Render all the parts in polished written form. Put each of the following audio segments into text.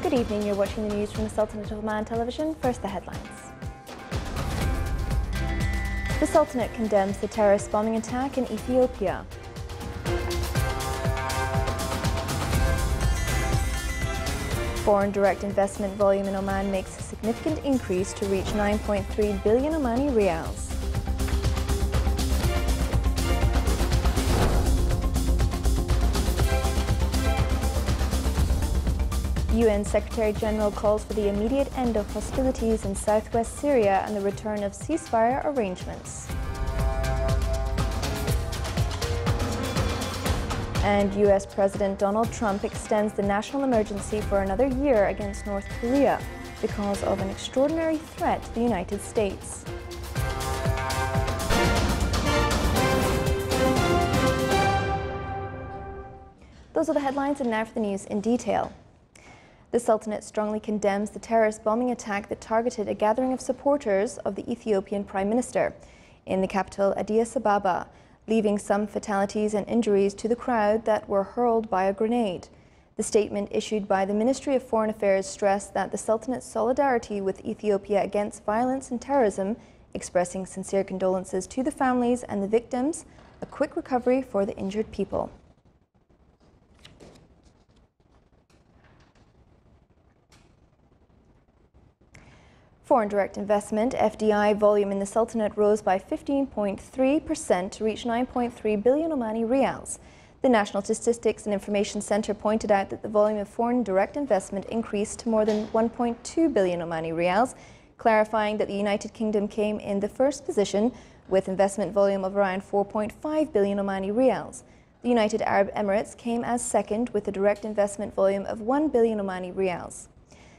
Good evening, you're watching the news from the Sultanate of Oman television. First, the headlines. The Sultanate condemns the terrorist bombing attack in Ethiopia. Foreign direct investment volume in Oman makes a significant increase to reach 9.3 billion Omani riyals. UN Secretary-General calls for the immediate end of hostilities in southwest Syria and the return of ceasefire arrangements. And US President Donald Trump extends the national emergency for another year against North Korea because of an extraordinary threat to the United States. Those are the headlines, and now for the news in detail. The Sultanate strongly condemns the terrorist bombing attack that targeted a gathering of supporters of the Ethiopian Prime Minister in the capital Addis Ababa, leaving some fatalities and injuries to the crowd that were hurled by a grenade. The statement issued by the Ministry of Foreign Affairs stressed that the Sultanate's solidarity with Ethiopia against violence and terrorism, expressing sincere condolences to the families and the victims, a quick recovery for the injured people. Foreign direct investment, FDI, volume in the Sultanate rose by 15.3% to reach 9.3 billion Omani riyals. The National Statistics and Information Centre pointed out that the volume of foreign direct investment increased to more than 1.2 billion Omani riyals, clarifying that the United Kingdom came in the first position with investment volume of around 4.5 billion Omani riyals. The United Arab Emirates came as second with a direct investment volume of 1 billion Omani riyals.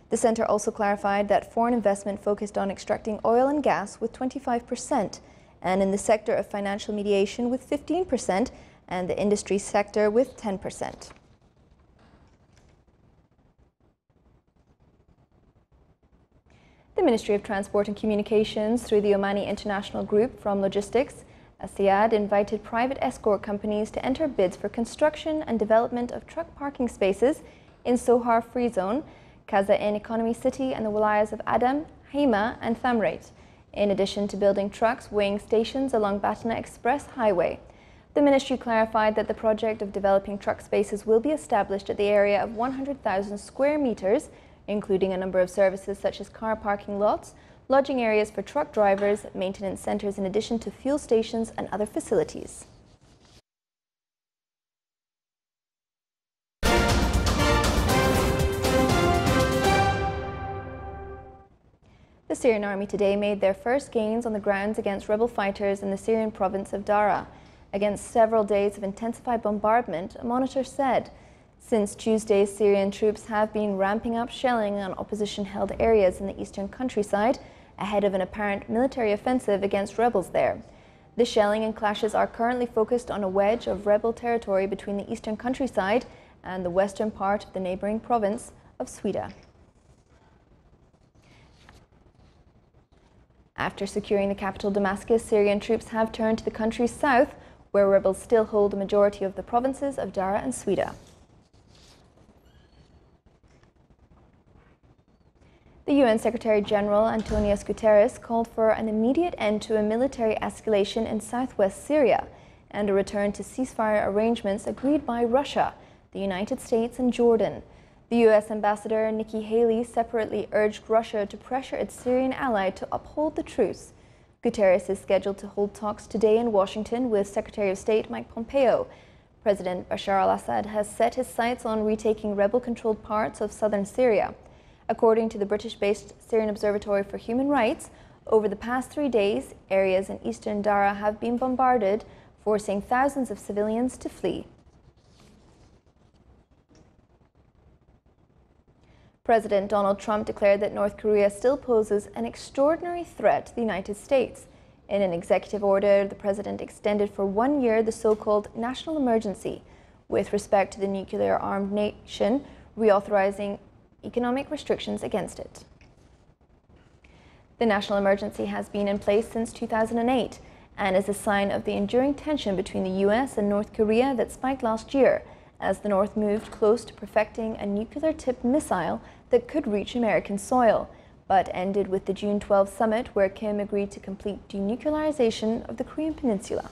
The centre also clarified that foreign investment focused on extracting oil and gas with 25%, and in the sector of financial mediation with 15%, and the industry sector with 10%. The Ministry of Transport and Communications, through the Omani International Group from Logistics, ASIAD, invited private escort companies to enter bids for construction and development of truck parking spaces in Sohar Free Zone, Kaza-In Economy City, and the wilayas of Adam, Hima and Thamreit, in addition to building trucks weighing stations along Batna Express Highway. The ministry clarified that the project of developing truck spaces will be established at the area of 100,000 square meters, including a number of services such as car parking lots, lodging areas for truck drivers, maintenance centres, in addition to fuel stations and other facilities. The Syrian army today made their first gains on the grounds against rebel fighters in the Syrian province of Daraa. Against several days of intensified bombardment, a monitor said. Since Tuesday, Syrian troops have been ramping up shelling on opposition-held areas in the eastern countryside ahead of an apparent military offensive against rebels there. The shelling and clashes are currently focused on a wedge of rebel territory between the eastern countryside and the western part of the neighbouring province of Swida. After securing the capital Damascus, Syrian troops have turned to the country's south, where rebels still hold the majority of the provinces of Daraa and Swida. The UN Secretary-General Antonio Guterres called for an immediate end to a military escalation in southwest Syria and a return to ceasefire arrangements agreed by Russia, the United States and Jordan. The U.S. Ambassador Nikki Haley separately urged Russia to pressure its Syrian ally to uphold the truce. Guterres is scheduled to hold talks today in Washington with Secretary of State Mike Pompeo. President Bashar al-Assad has set his sights on retaking rebel-controlled parts of southern Syria. According to the British-based Syrian Observatory for Human Rights, over the past 3 days, areas in eastern Daraa have been bombarded, forcing thousands of civilians to flee. President Donald Trump declared that North Korea still poses an extraordinary threat to the United States. In an executive order, the president extended for 1 year the so-called national emergency with respect to the nuclear-armed nation, reauthorizing economic restrictions against it. The national emergency has been in place since 2008 and is a sign of the enduring tension between the US and North Korea that spiked last year as the North moved close to perfecting a nuclear-tipped missile that could reach American soil, but ended with the June 12 summit where Kim agreed to complete denuclearization of the Korean Peninsula.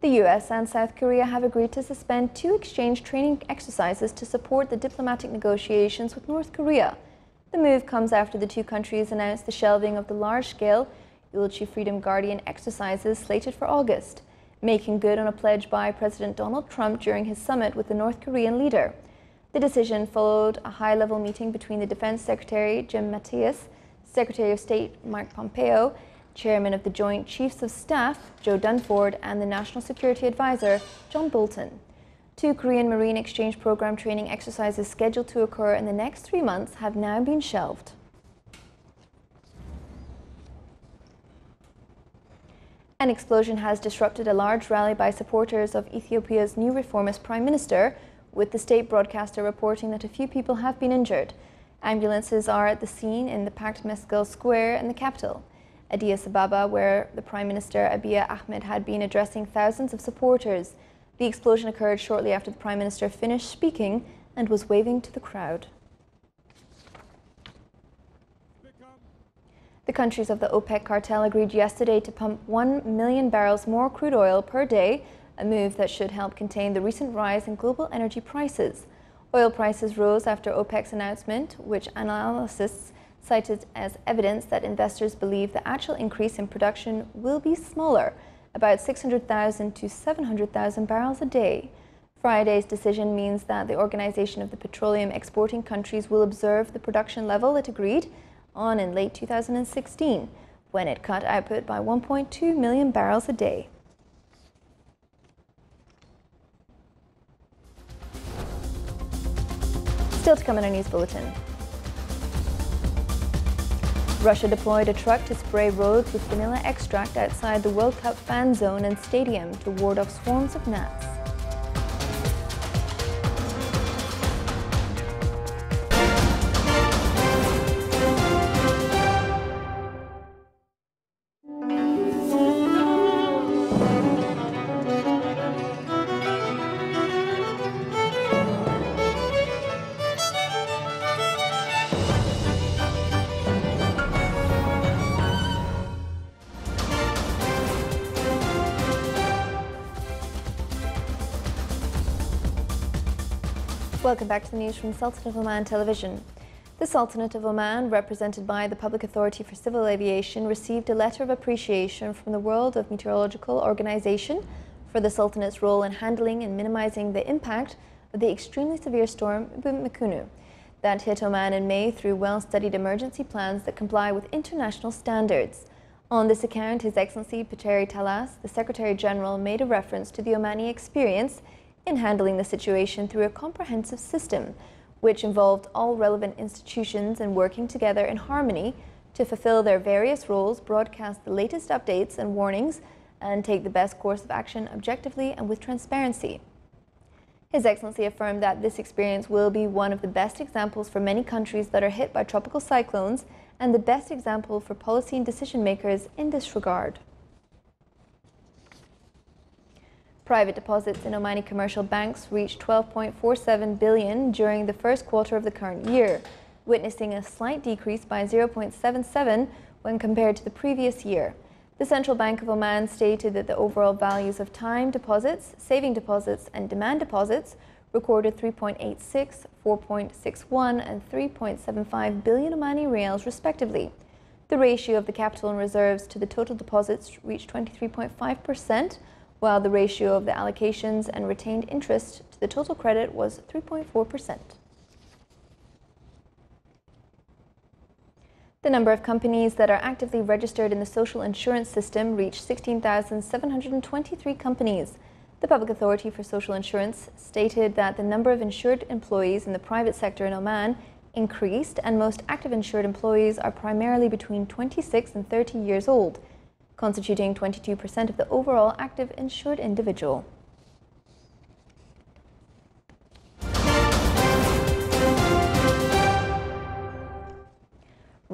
The US and South Korea have agreed to suspend 2 exchange training exercises to support the diplomatic negotiations with North Korea. The move comes after the 2 countries announced the shelving of the large-scale Ulchi Freedom Guardian exercises slated for August, making good on a pledge by President Donald Trump during his summit with the North Korean leader. The decision followed a high-level meeting between the Defense Secretary Jim Mattis, Secretary of State Mike Pompeo, Chairman of the Joint Chiefs of Staff Joe Dunford, and the National Security Advisor John Bolton. 2 Korean Marine Exchange Program training exercises scheduled to occur in the next 3 months have now been shelved. An explosion has disrupted a large rally by supporters of Ethiopia's new reformist Prime Minister, with the state broadcaster reporting that a few people have been injured. Ambulances are at the scene in the packed Meskel Square in the capital, Addis Ababa, where the Prime Minister Abiy Ahmed had been addressing thousands of supporters. The explosion occurred shortly after the Prime Minister finished speaking and was waving to the crowd. The countries of the OPEC cartel agreed yesterday to pump 1 million barrels more crude oil per day, a move that should help contain the recent rise in global energy prices. Oil prices rose after OPEC's announcement, which analysts cited as evidence that investors believe the actual increase in production will be smaller, about 600,000 to 700,000 barrels a day. Friday's decision means that the Organization of the Petroleum Exporting Countries will observe the production level it agreed on in late 2016, when it cut output by 1.2 million barrels a day. Still to come in our news bulletin. Russia deployed a truck to spray roads with vanilla extract outside the World Cup fan zone and stadium to ward off swarms of gnats. Welcome back to the news from Sultanate of Oman Television. The Sultanate of Oman, represented by the Public Authority for Civil Aviation, received a letter of appreciation from the World of Meteorological Organization for the Sultanate's role in handling and minimizing the impact of the extremely severe storm Mikunu that hit Oman in May through well-studied emergency plans that comply with international standards. On this account, His Excellency Petteri Talas, the Secretary General, made a reference to the Omani experience in handling the situation through a comprehensive system, which involved all relevant institutions and working together in harmony to fulfill their various roles, broadcast the latest updates and warnings, and take the best course of action objectively and with transparency. His Excellency affirmed that this experience will be one of the best examples for many countries that are hit by tropical cyclones and the best example for policy and decision makers in this regard. Private deposits in Omani commercial banks reached 12.47 billion during the first quarter of the current year, witnessing a slight decrease by 0.77 when compared to the previous year. The Central Bank of Oman stated that the overall values of time deposits, saving deposits, and demand deposits recorded 3.86, 4.61, and 3.75 billion Omani rials respectively. The ratio of the capital and reserves to the total deposits reached 23.5%, while the ratio of the allocations and retained interest to the total credit was 3.4%. The number of companies that are actively registered in the social insurance system reached 16,723 companies. The Public Authority for Social Insurance stated that the number of insured employees in the private sector in Oman increased, and most active insured employees are primarily between 26 and 30 years old, constituting 22% of the overall active insured individual.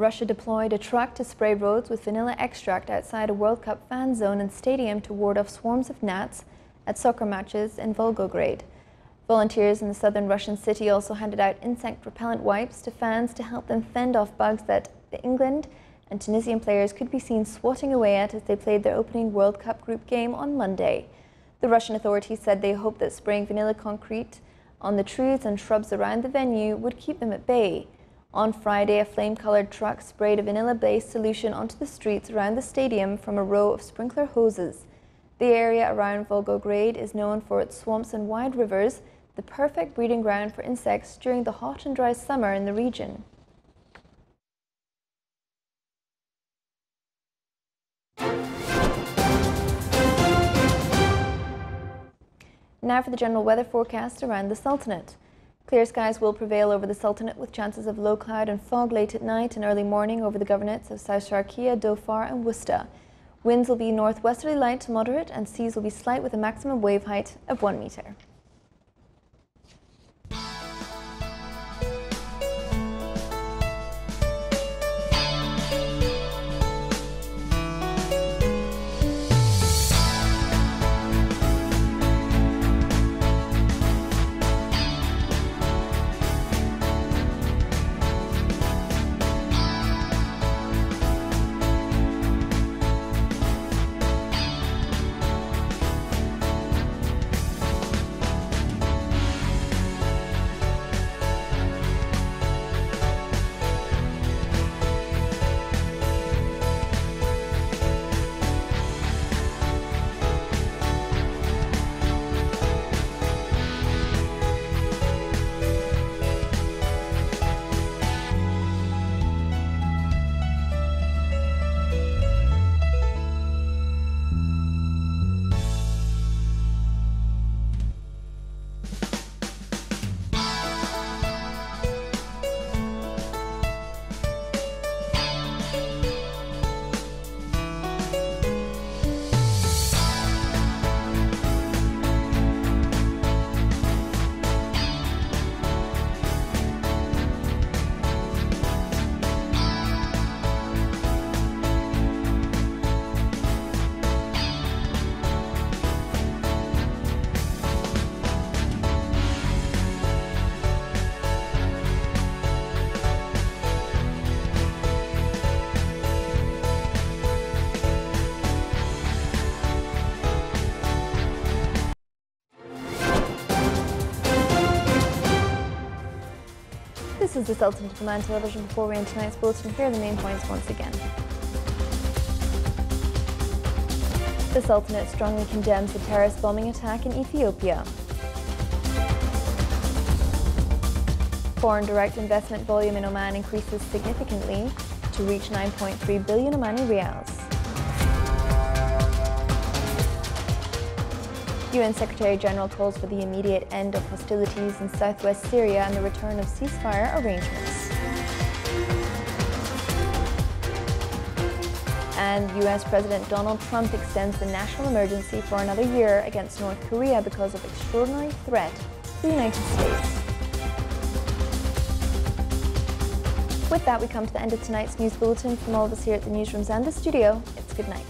Russia deployed a truck to spray roads with vanilla extract outside a World Cup fan zone and stadium to ward off swarms of gnats at soccer matches in Volgograd. Volunteers in the southern Russian city also handed out insect repellent wipes to fans to help them fend off bugs that the England and Tunisian players could be seen swatting away at as they played their opening World Cup group game on Monday. The Russian authorities said they hoped that spraying vanilla concrete on the trees and shrubs around the venue would keep them at bay. On Friday, a flame-coloured truck sprayed a vanilla-based solution onto the streets around the stadium from a row of sprinkler hoses. The area around Volgograd is known for its swamps and wide rivers, the perfect breeding ground for insects during the hot and dry summer in the region. Now for the general weather forecast around the Sultanate. Clear skies will prevail over the Sultanate with chances of low cloud and fog late at night and early morning over the governorates of South Sharqiya, Dhofar and Worcester. Winds will be northwesterly light to moderate and seas will be slight with a maximum wave height of 1 metre. This is the Sultanate of Oman television. Before we end tonight's bulletin, here are the main points once again. The Sultanate strongly condemns the terrorist bombing attack in Ethiopia. Foreign direct investment volume in Oman increases significantly to reach 9.3 billion Omani riyals. UN Secretary General calls for the immediate end of hostilities in southwest Syria and the return of ceasefire arrangements. And US President Donald Trump extends the national emergency for another year against North Korea because of extraordinary threat to the United States. With that, we come to the end of tonight's news bulletin. From all of us here at the newsrooms and the studio, it's good night.